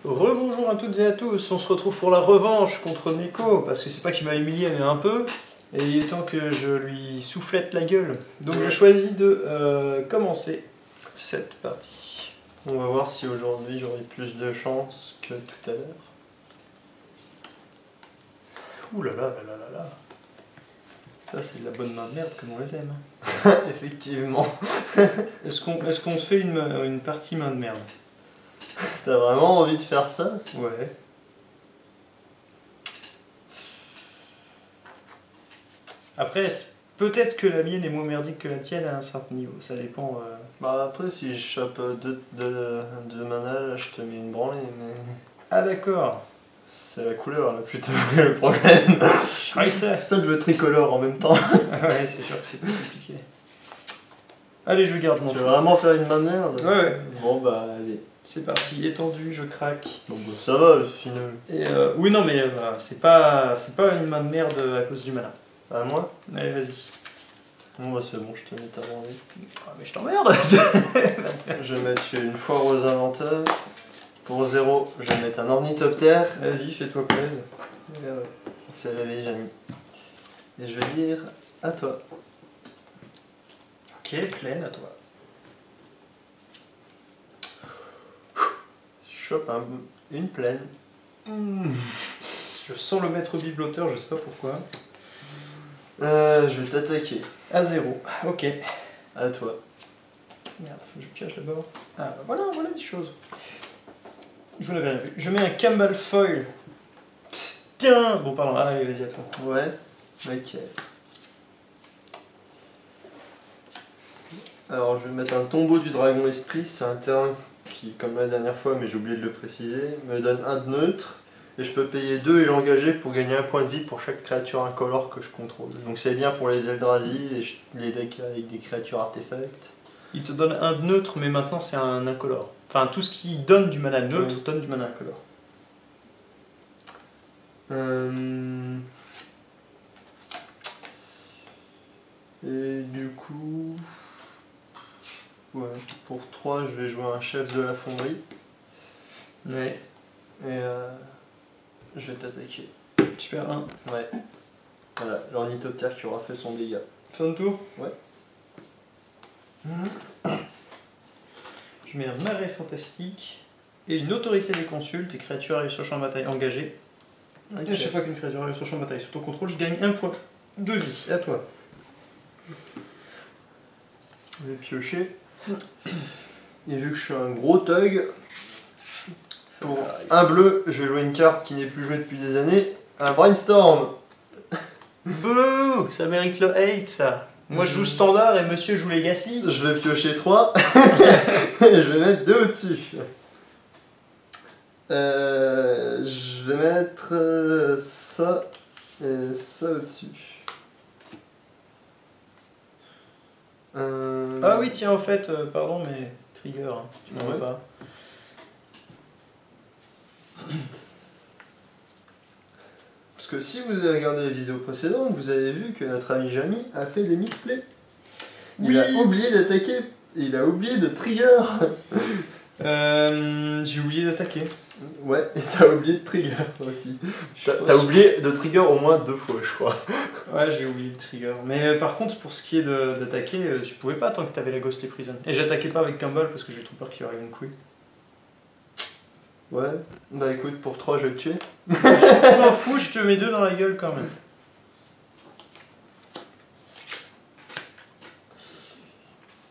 Rebonjour à toutes et à tous, on se retrouve pour la revanche contre Neko, parce que c'est pas qu'il m'a humilié mais un peu, et il est temps que je lui soufflette la gueule. Donc je choisis de commencer cette partie. On va voir si aujourd'hui j'aurai plus de chance que tout à l'heure. Ouh là là là là là là. Ça c'est de la bonne main de merde comme on les aime. Effectivement. Est-ce qu'on se fait une partie main de merde? T'as vraiment envie de faire ça? Ouais. Après, peut-être que la mienne est moins merdique que la tienne à un certain niveau, ça dépend. Bah après, si je chope deux mana, là, je te mets une branlée, mais... Ah d'accord. C'est la couleur, là, plutôt, le problème. Scheiße. Ça, je veux tricolore en même temps. Ouais, c'est sûr que c'est plus compliqué. Allez, je garde mon Tu veux choix. vraiment faire une main de merde? Ouais. Bon bah, allez. C'est parti, étendu, je craque. Bon bah, ça va, au final. Et oui, non, mais c'est pas une main de merde à cause du mana. À moi? Allez, vas-y. Bon bah, c'est bon, je te mets ta branlée. Ah, mais je t'emmerde. Je vais mettre une foire aux inventeurs. Pour 0, je vais mettre un ornithoptère. Vas-y, fais-toi plaisir. C'est la vieille Jamie. Et je vais dire à toi. Ok, pleine à toi. Je chope une plaine. Je sens le maître bibloteur, je sais pas pourquoi. Je vais t'attaquer. À 0. Ok. À toi. Merde, faut que je cache d'abord. Ah, bah voilà des choses. Je vous l'avais rien vu. Je mets un Campbell Foil. Tiens. Bon, pardon. Ah, allez, vas-y, à toi. Ouais. Ok. Alors, je vais mettre un tombeau du dragon esprit. C'est un terrain qui, comme la dernière fois, mais j'ai oublié de le préciser, me donne un de neutre. Et je peux payer 2 et l'engager pour gagner un point de vie pour chaque créature incolore que je contrôle. Donc c'est bien pour les Eldrazi, les decks avec des créatures artefacts. Il te donne un de neutre, mais maintenant c'est un incolore. Enfin, tout ce qui donne du mana neutre donne du mana incolore. Et du coup... Ouais, pour 3, je vais jouer un chef de la fonderie. Ouais. Et je vais t'attaquer. Tu perds 1. Ouais. Voilà, l'ornithoptère qui aura fait son dégât. Fin de tour. Ouais. Je mets un marais fantastique et une autorité des consultes et créatures arrivent sur champ de bataille engagée. Okay. Et à chaque fois qu'une créature arrive sur champ de bataille sous ton contrôle, je gagne un point de vie. À toi. Je vais piocher. Et vu que je suis un gros thug, pour un bleu, je vais jouer une carte qui n'est plus jouée depuis des années, un Brainstorm. Bouh, ça mérite le hate ça. Moi je joue standard et monsieur joue Legacy. Je vais piocher 3 et je vais mettre 2 au-dessus. Je vais mettre ça et ça au-dessus. Ah oui tiens en fait, pardon mais trigger, hein, tu m'en veux pas. Parce que si vous avez regardé les vidéos précédentes, vous avez vu que notre ami Jamie a fait des misplays. Il a oublié d'attaquer, il a oublié de trigger. J'ai oublié d'attaquer. Ouais, et t'as oublié de trigger aussi. T'as oublié de trigger au moins 2 fois, je crois. Ouais, j'ai oublié le trigger. Mais par contre, pour ce qui est d'attaquer, tu pouvais pas tant que t'avais la Ghostly Prison. Et j'attaquais pas avec Campbell parce que j'ai trop peur qu'il arrive une couille. Ouais, bah écoute, pour 3, je vais te tuer. Je m'en fous, je te mets 2 dans la gueule quand même.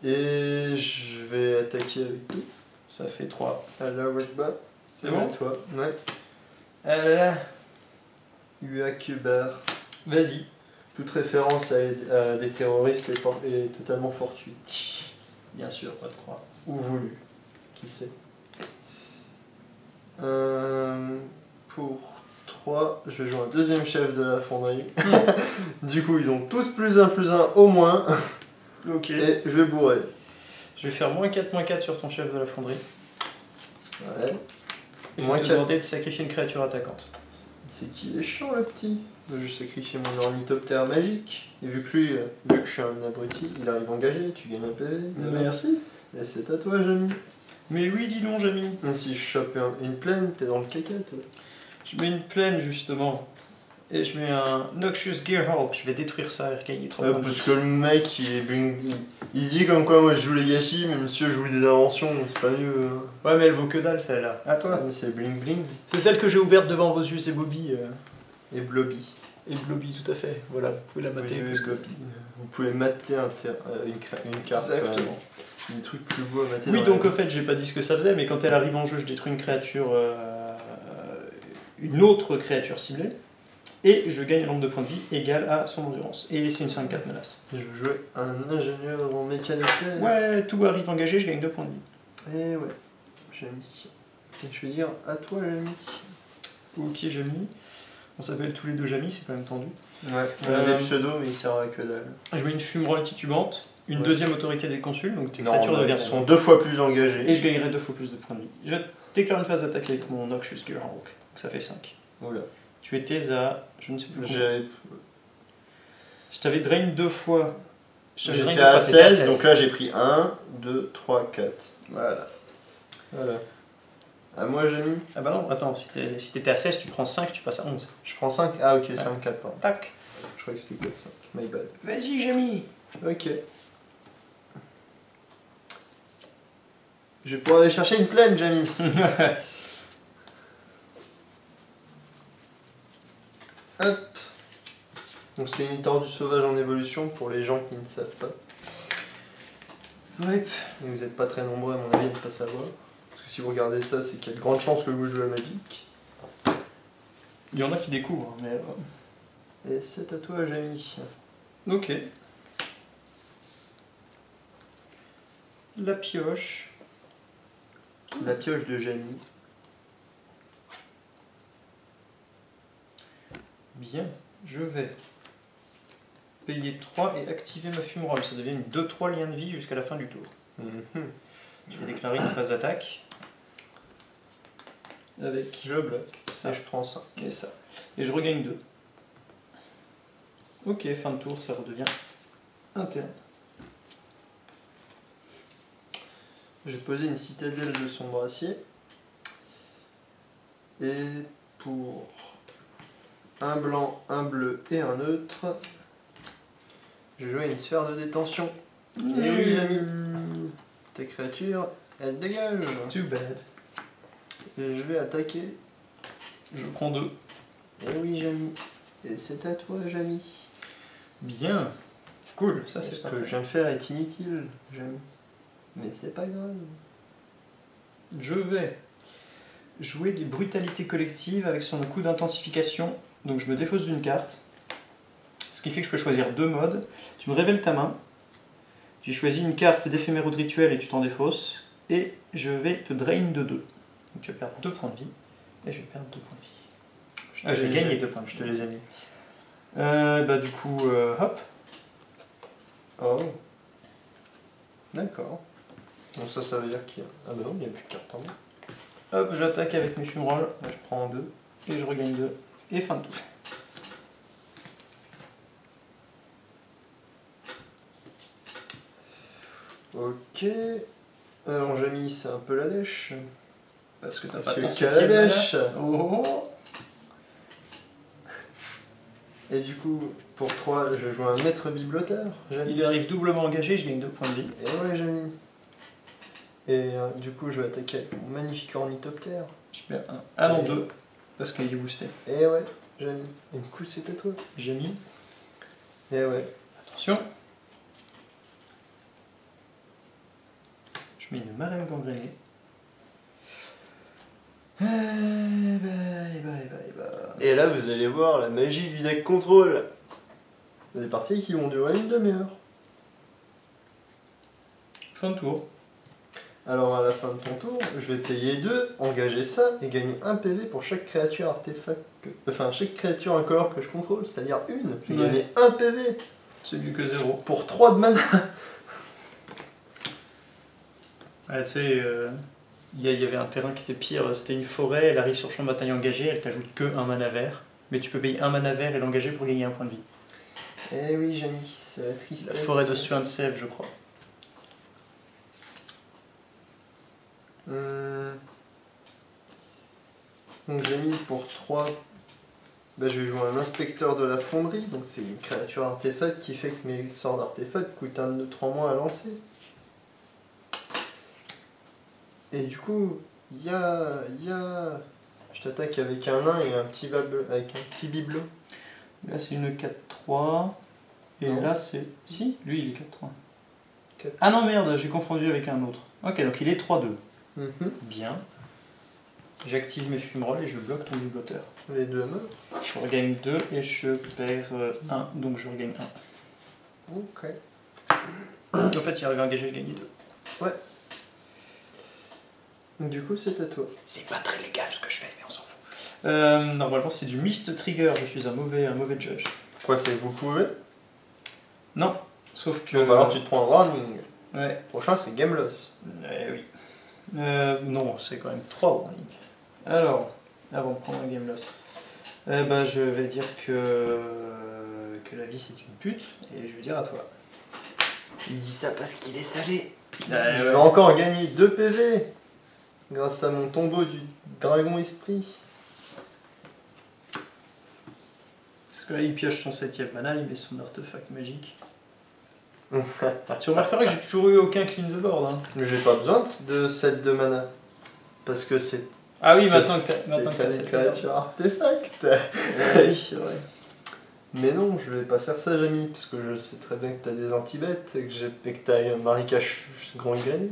Et je vais attaquer avec tout. Ça fait 3. Allah Akbar. C'est bon? Toi. Ouais. Là. Uakubar. Vas-y. Toute référence à des terroristes est totalement fortuite. Bien sûr, pas de 3. Ou voulu. Qui sait. Pour 3, je vais jouer un deuxième chef de la fonderie. Du coup, ils ont tous +1/+1 au moins. Ok. Et je vais bourrer. Je vais faire -4/-4 sur ton chef de la fonderie. Ouais. Et je vais te demander de sacrifier une créature attaquante. C'est qu'il est chiant le petit. Je vais sacrifier mon ornithoptère magique. Et vu que lui, vu que je suis un abruti, il arrive engagé, tu gagnes un PV. Merci. Et c'est à toi, Jamie. Mais oui, dis donc, Jamy. Mais si je chope une plaine, t'es dans le caca, toi. Je mets une plaine, justement. Et je mets un Noxious Gearhulk. Je vais détruire ça et regagner 3 points de Parce vie. que le mec, il dit comme quoi moi je joue les Yashi, mais monsieur je joue des inventions, c'est pas mieux. Ouais, mais elle vaut que dalle, celle-là. À toi. Mais c'est bling bling. C'est celle que j'ai ouverte devant vos yeux, c'est Bobby. Et Blobby. Et Blobby, tout à fait. Voilà, vous pouvez la mater. Oui, parce que- Vous pouvez mater une carte. Exactement. Des trucs plus beaux à mater. Oui, dans donc la au fait, j'ai pas dit ce que ça faisait, mais quand elle arrive en jeu, je détruis une autre créature ciblée, et je gagne un nombre de points de vie égal à son endurance. Et c'est une 5-4 menace. Je veux jouer un ingénieur en mécanique. Ouais, tout arrive engagé, je gagne 2 points de vie. Et ouais, j'ai mis. Et je vais dire à toi, Jamy. Ok, Jamy. On s'appelle tous les deux Jamy, c'est quand même tendu. Ouais, on a des pseudos, mais ils servent à que dalle. Je mets une fumerole titubante, une Ouais. deuxième autorité des consuls, donc tes Non, créatures non, deviennent ils sont 2 fois plus engagés. et je gagnerai 2 fois plus de points de vie. Je déclare une phase d'attaque avec mon Noxious Gearhulk, donc ça fait 5. Oula. Tu étais à. Je ne sais plus combien. J'ai- Je t'avais drain 2 fois. Je t'avais drain J'étais deux à fois, t'étais 16, donc là j'ai pris 1, 2, 3, 4. Voilà. Voilà. À moi, Jamy. Ah bah non, attends, si t'étais à 16, tu prends 5, tu passes à 11. Je prends 5. Ah, ok, 5, 4, pardon. Tac. Je croyais que c'était 4, 5. My bad. Vas-y, Jamy. Ok. Je vais pouvoir aller chercher une plaine, Jamy. Hop. Donc c'est une tordue sauvage en évolution pour les gens qui ne savent pas. Ouais. Et vous n'êtes pas très nombreux à mon avis à ne pas savoir. Parce que si vous regardez ça, c'est qu'il y a de grandes chances que vous jouez à Magic. Il y en a qui découvrent, mais. Et c'est à toi, Jamy. Ok. La pioche. La pioche de Jamy. Bien. Je vais payer 3 et activer ma fumerole. Ça devient une 2-3 liens de vie jusqu'à la fin du tour. Je vais déclarer une phase d'attaque. Avec. Je bloque. Ça. Et je prends 5. Et ça. Et je regagne 2. Ok, fin de tour, ça redevient interne. Je vais poser une citadelle de sombre acier. Et pour un blanc, un bleu et un neutre, je vais jouer une sphère de détention. Et oui, Jamy. Tes créatures, elles dégagent. Too bad. Et je vais attaquer. Je prends 2. Et oui, Jamy. Et c'est à toi, Jamy. Bien. Cool, ça c'est Ce que parfait. je viens de faire est inutile, Jamy. Mais c'est pas grave. Je vais jouer des brutalités collectives avec son coup d'intensification. Donc je me défausse d'une carte. Ce qui fait que je peux choisir 2 modes. Tu me révèles ta main. J'ai choisi une carte d'éphémère ou de rituel et tu t'en défausses. Et je vais te drain de 2. Donc tu vas perdre 2 points de vie. Et je vais perdre 2 points de vie. Ah, j'ai gagné 2 points de vie. Je te les ai mis. Bah du coup, hop. Oh. D'accord. Donc ça veut dire qu'il y a... Ah bah non, il n'y a plus de carte en main. Hop, j'attaque avec mes fumerolles. Là, je prends 2. Et je regagne 2. Et fin de tour. Ok. Alors Jamy, c'est un peu la dèche. Parce que t'as Parce pas que ton qu'à la 7ème mana. dèche. Oh. Et du coup, pour 3, je vais jouer un maître bibliothèque. Il arrive doublement engagé, je gagne 2 points de vie. Et ouais, Jamy. Et du coup, je vais attaquer avec mon magnifique ornithoptère. Je perds 1. Ah non, 2. Parce qu'il est boosté. Et ouais, Jamy. Et du coup, c'est à toi. J'ai mis. Et ouais. Attention. Je mets une marème gangrénée. Et là, vous allez voir la magie du deck contrôle. Des parties qui vont durer une demi-heure. Fin de tour. Alors à la fin de ton tour, je vais payer 2, engager ça et gagner 1 PV pour chaque créature artefact, enfin chaque créature incolore que je contrôle, c'est-à-dire une. Je vais Ouais. gagner 1 PV C'est mieux que 0. pour 3 de mana. Ouais, tu sais, il y avait un terrain qui était pire, c'était une forêt, elle arrive sur champ de bataille engagé, elle t'ajoute que 1 mana vert. Mais tu peux payer 1 mana vert et l'engager pour gagner 1 point de vie. Eh oui, Jamy, c'est la La tristesse. forêt de Swansea, je crois. Donc j'ai mis pour 3. Bah, je vais jouer un inspecteur de la fonderie, donc c'est une créature artefact qui fait que mes sorts d'artefact coûtent un de 3 mois à lancer. Et du coup, il y a... Je t'attaque avec un nain et un petit avec un petit bibelot. Là c'est une 4-3. Et Non. là c'est... Si, lui il est 4-3. 4. Ah non merde, j'ai confondu avec un autre. Ok, donc il est 3-2. Bien. J'active mes fumerolles et je bloque ton bibloteur. Les deux mains. Je regagne 2 et je perds 1, donc je regagne 1. Ok. En fait, il arrive à engager, je gagne 2. Ouais. Du coup, c'est à toi. C'est pas très légal ce que je fais, mais on s'en fout. Normalement, c'est du Mist Trigger, je suis un mauvais judge. Quoi, c'est vous pouvez? Non, sauf que... Donc alors tu te prends un warning. Ouais, Prochain, c'est game loss. oui. Non, c'est quand même 3 warnings. Alors, avant de prendre un game loss, je vais dire que la vie c'est une pute, et je vais dire à toi. Il dit ça parce qu'il est salé. Ouais. Je vais encore gagner 2 PV grâce à mon tombeau du dragon esprit. Parce que là, il pioche son 7ème mana, il met son artefact magique. Tu remarqueras que j'ai toujours eu aucun clean the board. Hein. J'ai pas besoin de 7 de mana. Parce que c'est. Ah oui, parce maintenant que t'as une cette créature artefact. Oui, c'est vrai. Mais non, je vais pas faire ça, Jamie, parce que je sais très bien que t'as des anti-bêtes et que t'as un marécage grand gagné.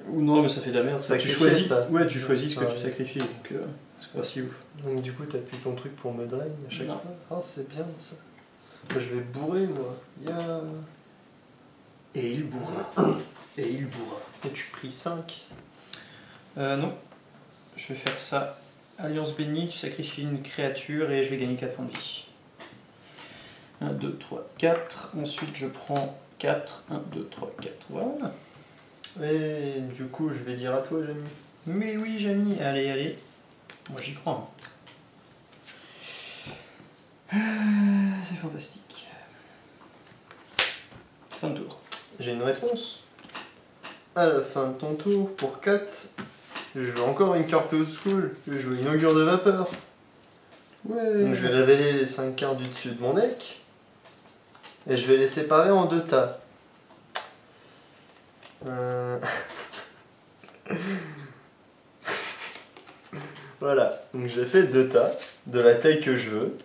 Ou non, mais ça fait de la merde. Ça, tu Sacrifier, choisis. ça. Ouais, tu choisis ce que Ouais. tu sacrifies, donc c'est pas si ouf. Donc du coup, t'as plus ton truc pour me drain à chaque Non. fois. Ah, c'est bien ça. Bah, je vais bourrer, moi. Et il bourra. Et il bourra. Et tu pries 5. Non. Je vais faire ça. Alliance bénie, tu sacrifies une créature et je vais gagner 4 points de vie. 1, 2, 3, 4. Ensuite, je prends 4. 1, 2, 3, 4. Voilà. Et du coup, je vais dire à toi, Jamie. Mais oui, Jamie. Allez, allez. Moi, j'y crois. C'est fantastique. Fin de tour. J'ai une réponse. À la fin de ton tour, pour 4, je joue encore une carte old school. Je joue une augure de vapeur. Ouais. Donc je vais révéler les 5 cartes du dessus de mon deck. Et je vais les séparer en 2 tas. Voilà, donc j'ai fait 2 tas, de la taille que je veux.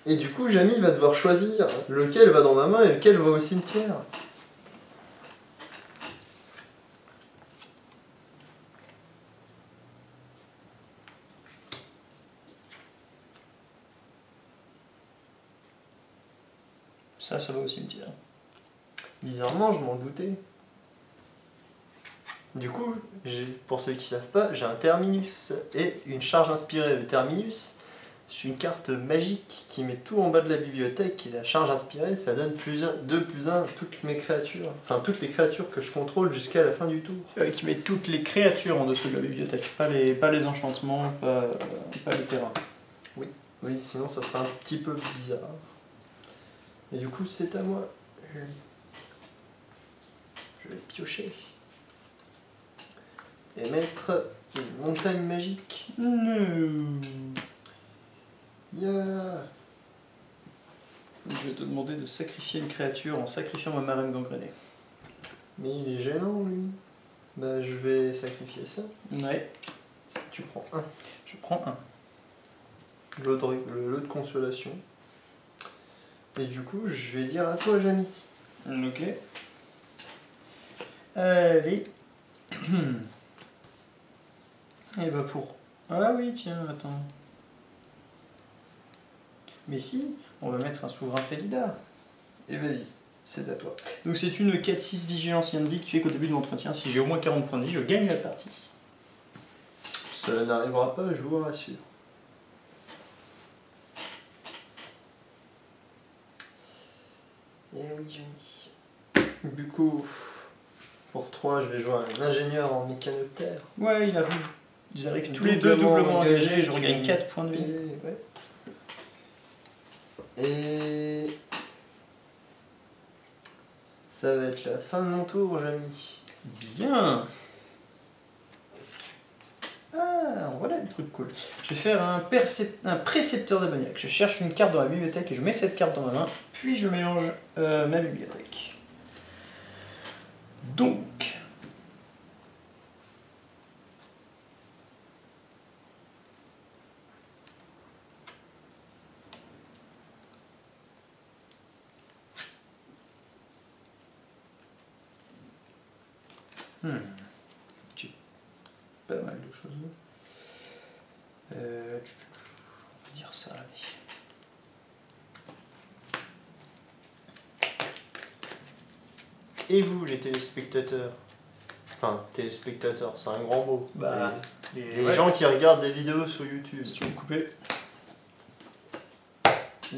Et du coup, Jamie va devoir choisir lequel va dans ma main et lequel va au cimetière. Ça va au cimetière. Bizarrement, je m'en doutais. Du coup, pour ceux qui ne savent pas, j'ai un Terminus et une charge inspirée. Le Terminus, c'est une carte magique qui met tout en bas de la bibliothèque et la charge inspirée, ça donne +2/+1 à toutes mes créatures. Enfin, toutes les créatures que je contrôle jusqu'à la fin du tour. Qui met toutes les créatures en dessous de la bibliothèque, pas les enchantements, pas les terrains. Oui, sinon ça serait un petit peu bizarre. Et du coup, c'est à moi. Je vais piocher. Et mettre une montagne magique. Non. Yeah. Je vais te demander de sacrifier une créature en sacrifiant ma marraine gangrenée. Mais il est gênant, lui. Bah, je vais sacrifier ça. Ouais. Tu prends un. Je prends un. Le lot de consolation. Et du coup, je vais dire à toi, Jamie. Ok. Allez. Et bah pour... Ah oui, tiens, attends. Mais si, on va mettre un souverain Félidar. Et vas-y, c'est à toi. Donc c'est une 4-6 vigilance vie qui fait qu'au début de l'entretien, si j'ai au moins 40 points de vie, je gagne la partie. Cela n'arrivera pas, je vous rassure. Eh oui, Jamie. Du coup, pour 3, je vais jouer un ingénieur en mécanoptère. Ouais, il arrive. Ils arrivent tous les deux doublement engagés, je regagne 4 points de vie. Ouais. Et ça va être la fin de mon tour, Jamie. Bien. Ah, voilà des trucs cool. Je vais faire un précepteur d'ammoniac. Je cherche une carte dans la bibliothèque et je mets cette carte dans ma main, puis je mélange ma bibliothèque. Donc... J'ai pas mal de choses. On va dire ça, allez. Et vous, les téléspectateurs? Enfin, téléspectateurs, c'est un grand mot. Bah, les gens qui regardent des vidéos sur YouTube. Si tu veux me couper.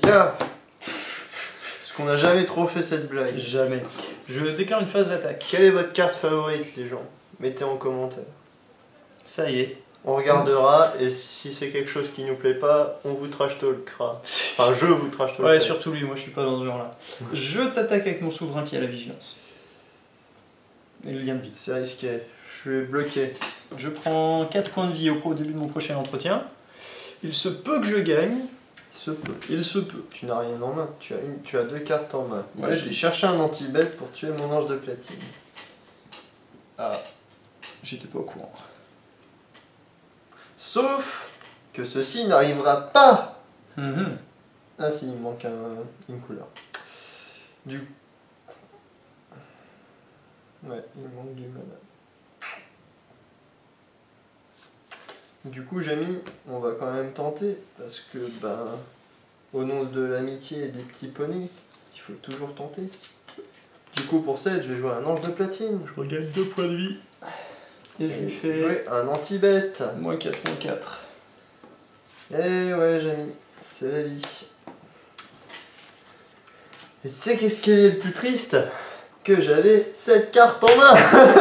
Ya! Parce qu'on n'a jamais trop fait cette blague. Jamais. Je déclare une phase d'attaque. Quelle est votre carte favorite, les gens? Mettez en commentaire. Ça y est. On regardera, et si c'est quelque chose qui nous plaît pas, on vous trash talkera. Enfin, je vous trash talkera. Ouais, surtout lui, moi je suis pas dans ce genre-là. Je t'attaque avec mon souverain qui a la vigilance. Et le lien de vie. C'est risqué. Je suis bloqué. Je prends 4 points de vie au début de mon prochain entretien. Il se peut que je gagne. Il se peut. Tu n'as rien en main. Tu as 2 cartes en main. Ouais, j'ai cherché un anti-bet pour tuer mon ange de platine. Ah, j'étais pas au courant. Sauf que ceci n'arrivera pas. Ah si, il me manque une couleur. Ouais, il me manque du mana. Du coup, Jamy, on va quand même tenter, parce que, ben, au nom de l'amitié et des petits poneys, il faut toujours tenter. Du coup, pour 7, je vais jouer un ange de platine. Je regagne 2 points de vie. Et je lui fais... jouer un anti-bet. Moins 4, moins 4. Eh ouais, Jamy, c'est la vie. Et tu sais qu'est-ce qui est le plus triste? Que j'avais cette carte en main.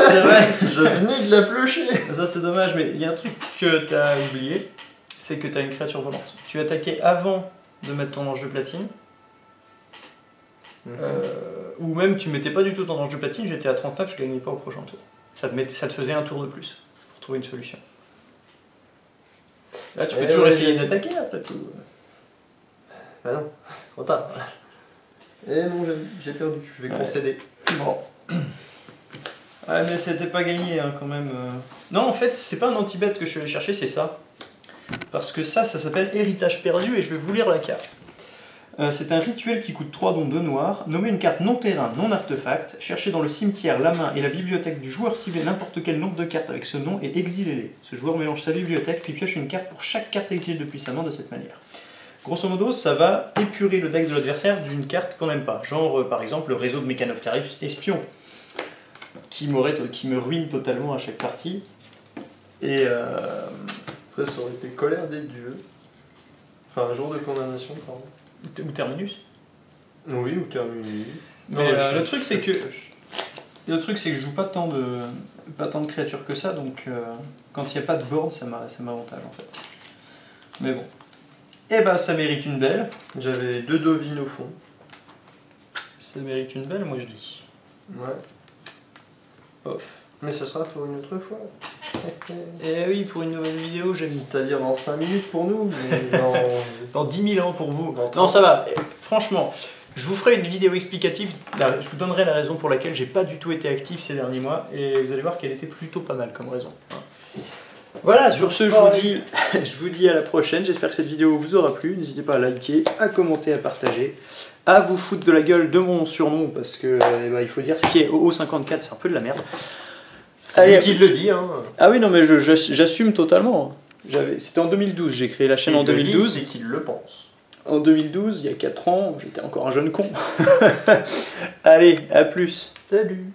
C'est vrai. Je venais de la piocher. Ça c'est dommage, mais il y a un truc que t'as oublié, c'est que t'as une créature volante. Tu attaquais avant de mettre ton ange de platine, ou même tu mettais pas du tout ton ange de platine, j'étais à 39, je gagnais pas au prochain tour. Ça te faisait un tour de plus pour trouver une solution. Là tu peux toujours essayer d'attaquer après tout. Bah non, c'est trop tard. Et non, j'ai perdu, je vais concéder. Bon. Ouais, mais c'était pas gagné hein, quand même. Non, en fait, c'est pas un anti-bet que je suis allé chercher, c'est ça. Parce que ça s'appelle Héritage perdu et je vais vous lire la carte. C'est un rituel qui coûte 3 dons 2 noirs. Nommez une carte non terrain, non artefact. Cherchez dans le cimetière, la main et la bibliothèque du joueur ciblé n'importe quel nombre de cartes avec ce nom et exilez-les. Ce joueur mélange sa bibliothèque puis pioche une carte pour chaque carte exilée depuis sa main de cette manière. Grosso modo, ça va épurer le deck de l'adversaire d'une carte qu'on n'aime pas. Genre, par exemple, le réseau de Mechanoptérus Espion, qui me ruine totalement à chaque partie. Et après, ça aurait été colère des dieux. Enfin, un jour de condamnation, pardon. Ou Terminus. Oui, ou Terminus. Mais le truc, c'est que je joue pas tant de créatures que ça, donc quand il n'y a pas de board, ça m'avantage en fait. Mais bon. Eh ben, ça mérite une belle. J'avais 2 Dovines au fond. Ça mérite une belle, moi je dis. Ouais. Off. Mais ça sera pour une autre fois. Eh oui, pour une nouvelle vidéo, j'aime. C'est-à-dire dans 5 minutes pour nous, mais dans 10 000 ans pour vous. Non, ça va. Franchement, je vous ferai une vidéo explicative. Je vous donnerai la raison pour laquelle j'ai pas du tout été actif ces derniers mois. Et vous allez voir qu'elle était plutôt pas mal comme raison. Voilà, sur ce, je vous dis à la prochaine. J'espère que cette vidéo vous aura plu. N'hésitez pas à liker, à commenter, à partager, à vous foutre de la gueule de mon surnom, parce que il faut dire ce qui est OO54, c'est un peu de la merde. C'est lui qui le dit. Hein. Ah oui, non, mais j'assume totalement. C'était en 2012, j'ai créé la chaîne en 2012. C'est qu'il le pense. En 2012, il y a 4 ans, j'étais encore un jeune con. Allez, à plus. Salut.